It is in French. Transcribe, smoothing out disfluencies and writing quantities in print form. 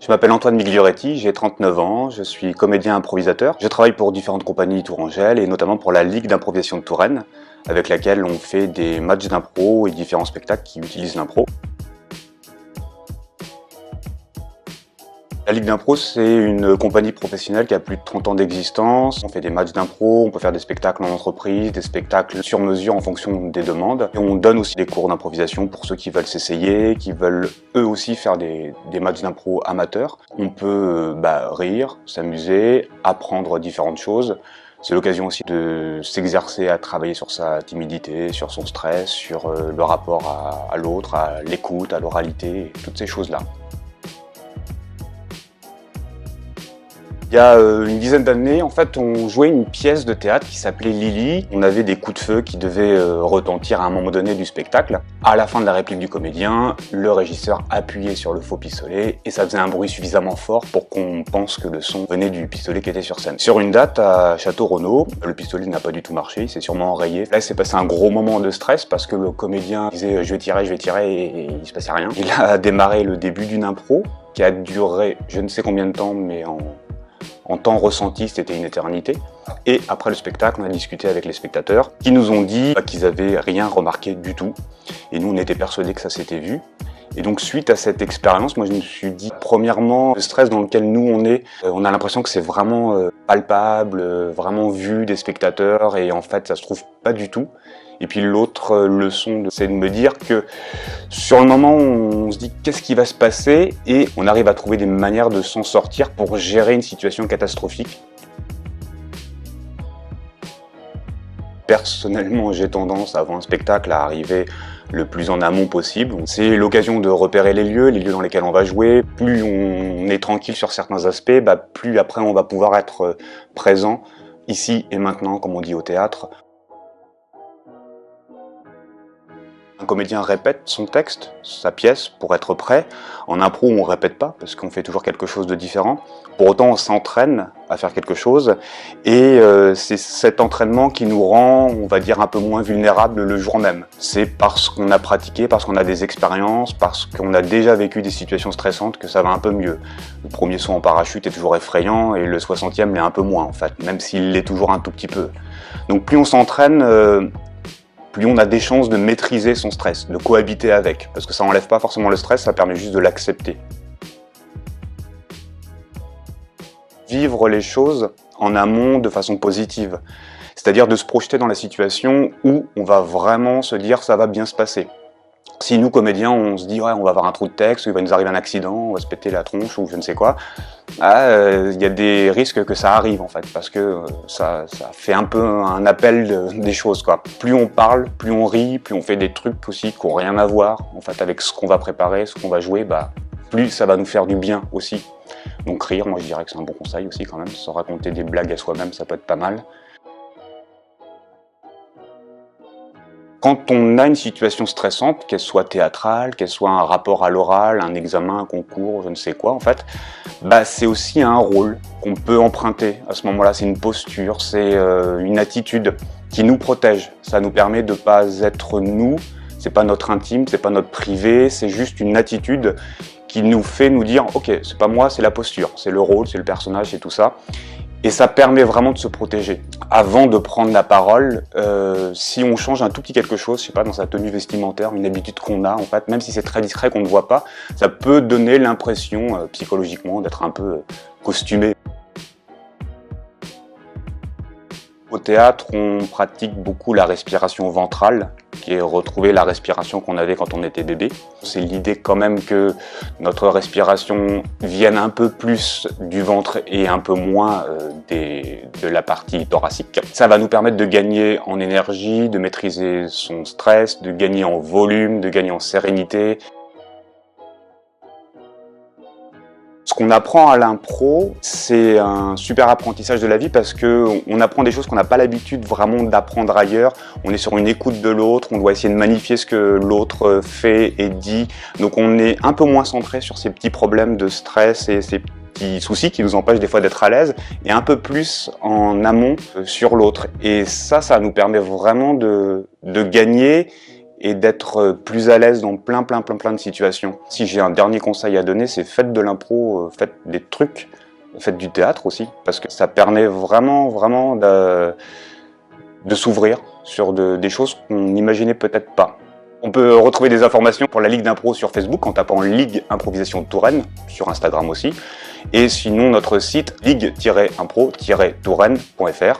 Je m'appelle Antoine Miglioretti, j'ai 39 ans, je suis comédien improvisateur. Je travaille pour différentes compagnies tourangelles et notamment pour la Ligue d'improvisation de Touraine, avec laquelle on fait des matchs d'impro et différents spectacles qui utilisent l'impro. La Ligue d'impro, c'est une compagnie professionnelle qui a plus de 30 ans d'existence. On fait des matchs d'impro, on peut faire des spectacles en entreprise, des spectacles sur mesure en fonction des demandes. Et on donne aussi des cours d'improvisation pour ceux qui veulent s'essayer, qui veulent eux aussi faire des matchs d'impro amateurs. On peut rire, s'amuser, apprendre différentes choses. C'est l'occasion aussi de s'exercer à travailler sur sa timidité, sur son stress, sur le rapport à l'autre, à l'écoute, à l'oralité, toutes ces choses-là. Il y a une dizaine d'années, en fait, on jouait une pièce de théâtre qui s'appelait Lily. On avait des coups de feu qui devaient retentir à un moment donné du spectacle. À la fin de la réplique du comédien, le régisseur appuyait sur le faux pistolet et ça faisait un bruit suffisamment fort pour qu'on pense que le son venait du pistolet qui était sur scène. Sur une date à Château-Renaud, le pistolet n'a pas du tout marché, il s'est sûrement enrayé. Là, il s'est passé un gros moment de stress parce que le comédien disait « je vais tirer » et il se passait rien. Il a démarré le début d'une impro qui a duré je ne sais combien de temps, mais en temps ressenti, c'était une éternité. Et après le spectacle, on a discuté avec les spectateurs qui nous ont dit qu'ils n'avaient rien remarqué du tout. Et nous, on était persuadés que ça s'était vu. Et donc, suite à cette expérience, moi, je me suis dit, premièrement, le stress dans lequel nous, on a l'impression que c'est vraiment palpable, vraiment vu des spectateurs. Et en fait, ça se trouve pas du tout. Et puis l'autre leçon, c'est de me dire que sur le moment, on se dit qu'est-ce qui va se passer et on arrive à trouver des manières de s'en sortir pour gérer une situation catastrophique. Personnellement, j'ai tendance, avant un spectacle, à arriver le plus en amont possible. C'est l'occasion de repérer les lieux dans lesquels on va jouer. Plus on est tranquille sur certains aspects, plus après on va pouvoir être présent ici et maintenant, comme on dit au théâtre. Un comédien répète son texte, sa pièce, pour être prêt. En impro, on répète pas, parce qu'on fait toujours quelque chose de différent. Pour autant, on s'entraîne à faire quelque chose, et c'est cet entraînement qui nous rend, on va dire, un peu moins vulnérables le jour même. C'est parce qu'on a pratiqué, parce qu'on a des expériences, parce qu'on a déjà vécu des situations stressantes que ça va un peu mieux. Le premier saut en parachute est toujours effrayant, et le 60e l'est un peu moins, en fait, même s'il l'est toujours un tout petit peu. Donc plus on s'entraîne, plus on a des chances de maîtriser son stress, de cohabiter avec. Parce que ça n'enlève pas forcément le stress, ça permet juste de l'accepter. Vivre les choses en amont de façon positive. C'est-à-dire de se projeter dans la situation où on va vraiment se dire ça va bien se passer. Si nous, comédiens, on se dit ouais, on va avoir un trou de texte, il va nous arriver un accident, on va se péter la tronche ou je ne sais quoi, y a des risques que ça arrive en fait, parce que ça fait un peu un appel des choses quoi. Plus on parle, plus on rit, plus on fait des trucs aussi qui n'ont rien à voir en fait avec ce qu'on va préparer, ce qu'on va jouer, plus ça va nous faire du bien aussi. Donc rire, moi je dirais que c'est un bon conseil aussi quand même, se raconter des blagues à soi-même, ça peut être pas mal. Quand on a une situation stressante, qu'elle soit théâtrale, qu'elle soit un rapport à l'oral, un examen, un concours, je ne sais quoi en fait, c'est aussi un rôle qu'on peut emprunter à ce moment-là. C'est une posture, c'est une attitude qui nous protège. Ça nous permet de ne pas être nous, c'est pas notre intime, c'est pas notre privé, c'est juste une attitude qui nous fait nous dire ok, c'est pas moi, c'est la posture, c'est le rôle, c'est le personnage, c'est tout ça. Et ça permet vraiment de se protéger. Avant de prendre la parole, si on change un tout petit quelque chose, je sais pas, dans sa tenue vestimentaire, une habitude qu'on a, en fait, même si c'est très discret, qu'on ne voit pas, ça peut donner l'impression, psychologiquement, d'être un peu costumé. Au théâtre, on pratique beaucoup la respiration ventrale, qui est retrouver la respiration qu'on avait quand on était bébé. C'est l'idée quand même que notre respiration vienne un peu plus du ventre et un peu moins de la partie thoracique. Ça va nous permettre de gagner en énergie, de maîtriser son stress, de gagner en volume, de gagner en sérénité. Ce qu'on apprend à l'impro, c'est un super apprentissage de la vie parce qu'on apprend des choses qu'on n'a pas l'habitude vraiment d'apprendre ailleurs. On est sur une écoute de l'autre, on doit essayer de magnifier ce que l'autre fait et dit. Donc on est un peu moins centré sur ces petits problèmes de stress et ces petits soucis qui nous empêchent des fois d'être à l'aise et un peu plus en amont sur l'autre. Et ça nous permet vraiment de gagner et d'être plus à l'aise dans plein de situations. Si j'ai un dernier conseil à donner, c'est faites de l'impro, faites des trucs, faites du théâtre aussi, parce que ça permet vraiment de s'ouvrir sur des choses qu'on n'imaginait peut-être pas. On peut retrouver des informations pour la Ligue d'impro sur Facebook en tapant Ligue Improvisation Touraine, sur Instagram aussi. Et sinon notre site ligue-impro-touraine.fr